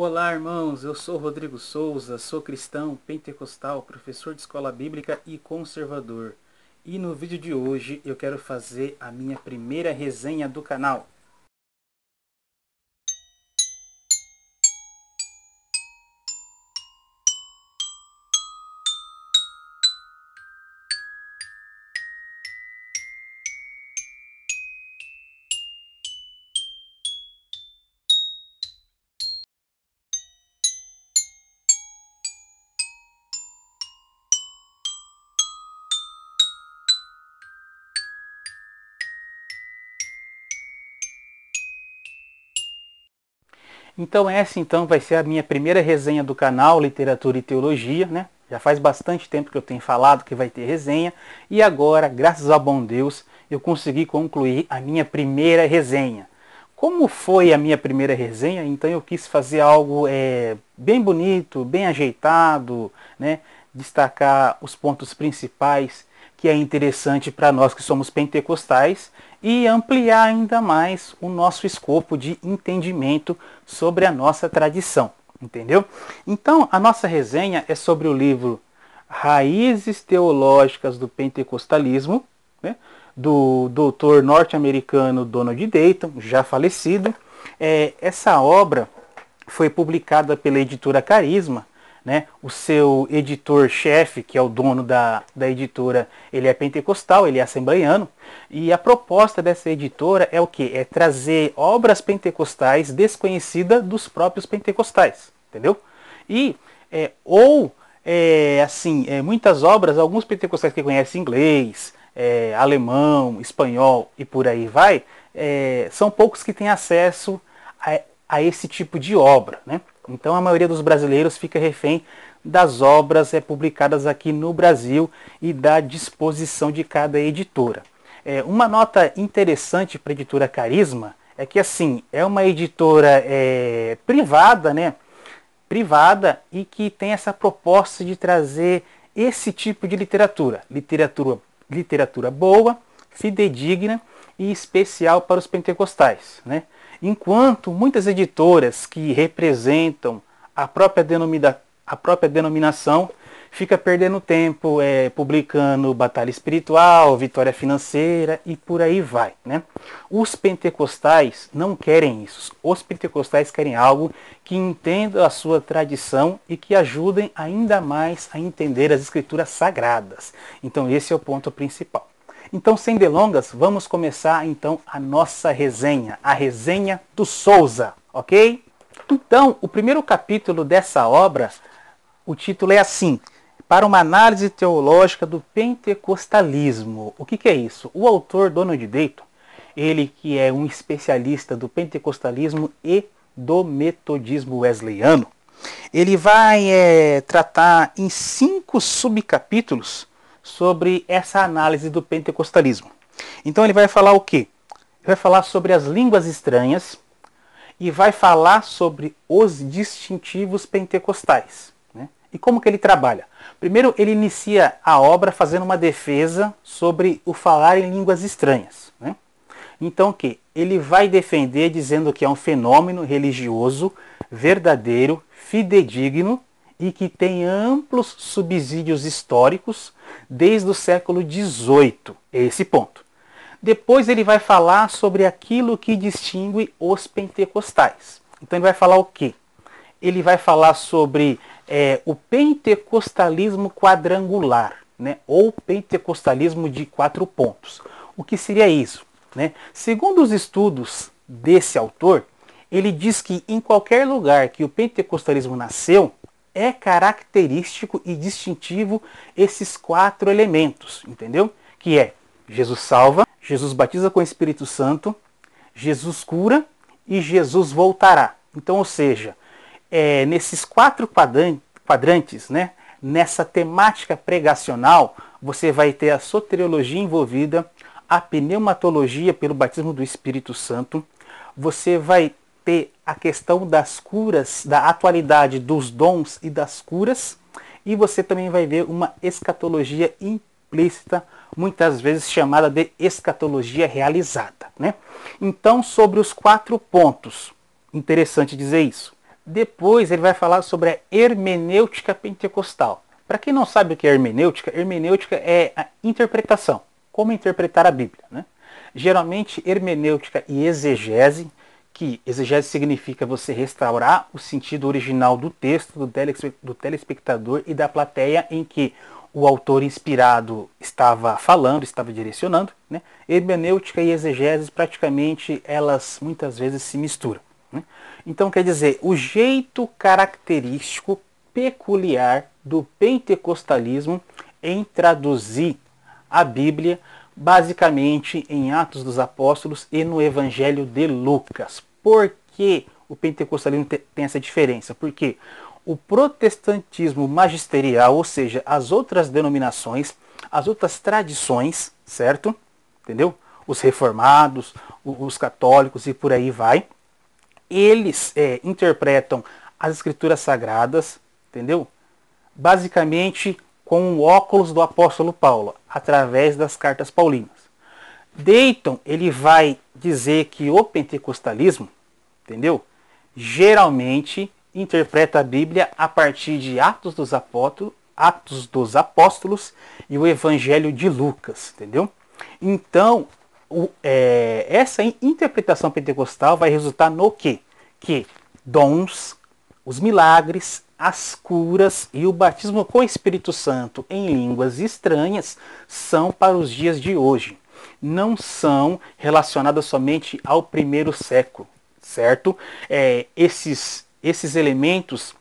Olá, irmãos, eu sou Rodrigo Souza, sou cristão, pentecostal, professor de escola bíblica e conservador. E no vídeo de hoje eu quero fazer a minha primeira resenha do canal. Então essa vai ser a minha primeira resenha do canal Literatura e Teologia, né? Já faz bastante tempo que eu tenho falado que vai ter resenha e agora, graças ao bom Deus, eu consegui concluir a minha primeira resenha. Como foi a minha primeira resenha, então eu quis fazer algo bem bonito, bem ajeitado, né? Destacar os pontos principais que é interessante para nós que somos pentecostais e ampliar ainda mais o nosso escopo de entendimento sobre a nossa tradição, entendeu? Então, a nossa resenha é sobre o livro Raízes Teológicas do Pentecostalismo, né, do doutor norte-americano Donald Dayton, já falecido. Essa obra foi publicada pela editora Carisma, né? O seu editor-chefe, que é o dono da editora, ele é pentecostal, ele é assembleiano, e a proposta dessa editora é o quê? É trazer obras pentecostais desconhecidas dos próprios pentecostais, entendeu? E, muitas obras, alguns pentecostais que conhecem inglês, alemão, espanhol e por aí vai, são poucos que têm acesso a esse tipo de obra, né? Então a maioria dos brasileiros fica refém das obras publicadas aqui no Brasil e da disposição de cada editora. Uma nota interessante para a editora Carisma é que assim, é uma editora privada, né? Privada e que tem essa proposta de trazer esse tipo de literatura. Literatura boa, fidedigna e especial para os pentecostais, né? Enquanto muitas editoras que representam a própria denominação fica perdendo tempo publicando Batalha Espiritual, Vitória Financeira e por aí vai, né? Os pentecostais não querem isso. Os pentecostais querem algo que entenda a sua tradição e que ajudem ainda mais a entender as escrituras sagradas. Então esse é o ponto principal. Então, sem delongas, vamos começar então a nossa resenha, a resenha do Souza, ok? Então, o primeiro capítulo dessa obra, o título é assim: Para uma análise teológica do pentecostalismo. O que é isso? O autor Donald Dayton, ele que é um especialista do pentecostalismo e do metodismo wesleyano, ele vai tratar em 5 subcapítulos sobre essa análise do pentecostalismo. Então ele vai falar o quê? Ele vai falar sobre as línguas estranhas e vai falar sobre os distintivos pentecostais, né? E como que ele trabalha? Primeiro ele inicia a obra fazendo uma defesa sobre o falar em línguas estranhas, né? Então o que? Ele vai defender dizendo que é um fenômeno religioso, verdadeiro, fidedigno e que tem amplos subsídios históricos desde o século XVIII. Esse ponto. Depois ele vai falar sobre aquilo que distingue os pentecostais. Então ele vai falar o quê? Ele vai falar sobre o pentecostalismo quadrangular, né? Ou pentecostalismo de 4 pontos. O que seria isso? Né? Segundo os estudos desse autor, ele diz que em qualquer lugar que o pentecostalismo nasceu, é característico e distintivo esses 4 elementos, entendeu? Que é Jesus salva, Jesus batiza com o Espírito Santo, Jesus cura e Jesus voltará. Então, ou seja, nesses 4 quadrantes, né, nessa temática pregacional, você vai ter a soteriologia envolvida, a pneumatologia pelo batismo do Espírito Santo, você vai ter a questão das curas, da atualidade dos dons e das curas, e você também vai ver uma escatologia implícita, muitas vezes chamada de escatologia realizada, né? Então, sobre os 4 pontos, interessante dizer isso. Depois ele vai falar sobre a hermenêutica pentecostal. Para quem não sabe o que é hermenêutica é a interpretação, como interpretar a Bíblia, né? Geralmente hermenêutica e exegese, que exegese significa você restaurar o sentido original do texto, do telespectador e da plateia em que o autor inspirado estava falando, estava direcionando, né? Hermenêutica e exegese praticamente elas muitas vezes se misturam, né? Então quer dizer, o jeito característico peculiar do pentecostalismo em traduzir a Bíblia basicamente em Atos dos Apóstolos e no Evangelho de Lucas. Por que o pentecostalismo tem essa diferença? Porque o protestantismo magisterial, ou seja, as outras denominações, as outras tradições, certo? Entendeu? Os reformados, os católicos e por aí vai, eles interpretam as escrituras sagradas, entendeu? Basicamente com o óculos do apóstolo Paulo, através das cartas paulinas. Dayton, ele vai dizer que o pentecostalismo, entendeu? Geralmente interpreta a Bíblia a partir de Atos dos Apóstolos e o Evangelho de Lucas, entendeu? Então, essa interpretação pentecostal vai resultar no quê? Que dons, os milagres, as curas e o batismo com o Espírito Santo em línguas estranhas são para os dias de hoje. Não são relacionadas somente ao primeiro século, certo? Esses elementos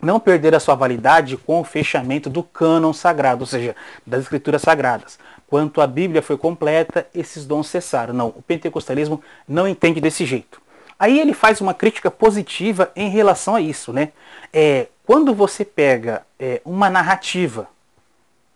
não perderam a sua validade com o fechamento do cânon sagrado, ou seja, das escrituras sagradas. Quanto a Bíblia foi completa, esses dons cessaram. Não, o pentecostalismo não entende desse jeito. Aí ele faz uma crítica positiva em relação a isso, né? Quando você pega uma narrativa,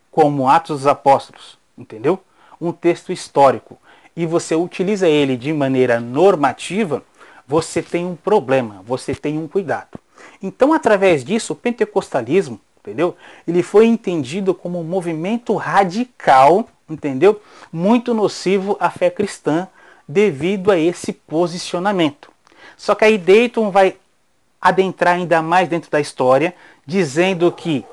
como Atos dos Apóstolos, entendeu? Um texto histórico, e você utiliza ele de maneira normativa, você tem um problema, você tem um cuidado. Então, através disso, o pentecostalismo, entendeu? Ele foi entendido como um movimento radical, entendeu? Muito nocivo à fé cristã devido a esse posicionamento. Só que aí Dayton vai adentrar ainda mais dentro da história, dizendo que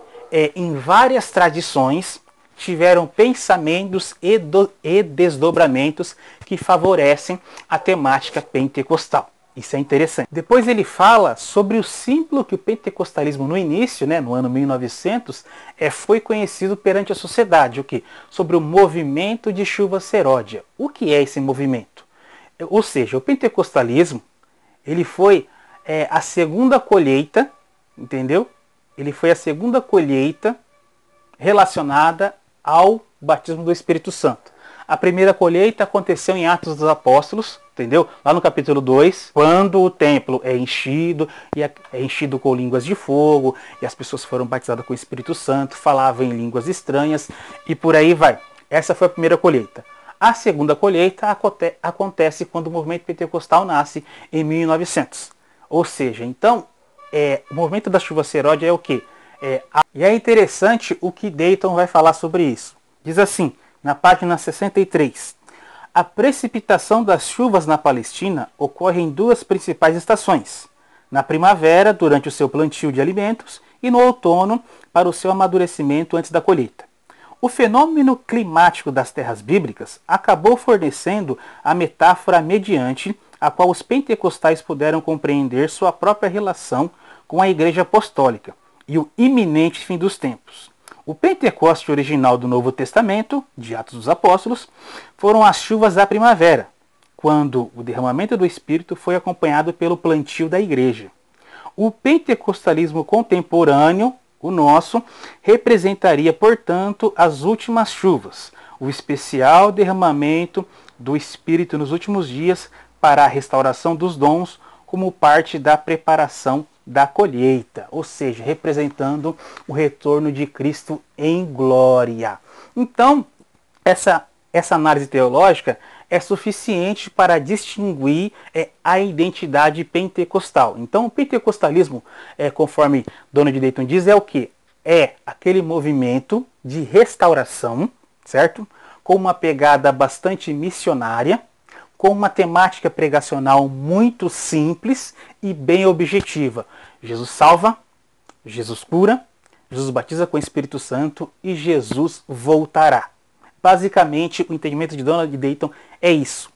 em várias tradições tiveram pensamentos e desdobramentos que favorecem a temática pentecostal. Isso é interessante. Depois ele fala sobre o símbolo que o pentecostalismo no início, né, no ano 1900, foi conhecido perante a sociedade. O quê? Sobre o movimento de chuva seródia. O que é esse movimento? Ou seja, o pentecostalismo ele foi a segunda colheita, entendeu? Ele foi a segunda colheita relacionada ao batismo do Espírito Santo. A primeira colheita aconteceu em Atos dos Apóstolos, entendeu? Lá no capítulo 2, quando o templo é enchido, e é enchido com línguas de fogo, e as pessoas foram batizadas com o Espírito Santo, falavam em línguas estranhas, e por aí vai. Essa foi a primeira colheita. A segunda colheita acontece quando o movimento pentecostal nasce em 1900. Ou seja, então, o movimento da chuva seródia é o quê? E é interessante o que Dayton vai falar sobre isso. Diz assim, na página 63. A precipitação das chuvas na Palestina ocorre em duas principais estações. Na primavera, durante o seu plantio de alimentos, e no outono, para o seu amadurecimento antes da colheita. O fenômeno climático das terras bíblicas acabou fornecendo a metáfora mediante a qual os pentecostais puderam compreender sua própria relação com a Igreja Apostólica e o iminente fim dos tempos. O Pentecoste original do Novo Testamento, de Atos dos Apóstolos, foram as chuvas da primavera, quando o derramamento do Espírito foi acompanhado pelo plantio da igreja. O pentecostalismo contemporâneo, o nosso, representaria, portanto, as últimas chuvas, o especial derramamento do Espírito nos últimos dias para a restauração dos dons como parte da preparação da colheita, ou seja, representando o retorno de Cristo em glória. Então, essa análise teológica é suficiente para distinguir a identidade pentecostal. Então, o pentecostalismo, conforme Donald Dayton diz, é o que? É aquele movimento de restauração, certo? Com uma pegada bastante missionária, com uma temática pregacional muito simples e bem objetiva. Jesus salva, Jesus cura, Jesus batiza com o Espírito Santo e Jesus voltará. Basicamente, o entendimento de Donald Dayton é isso.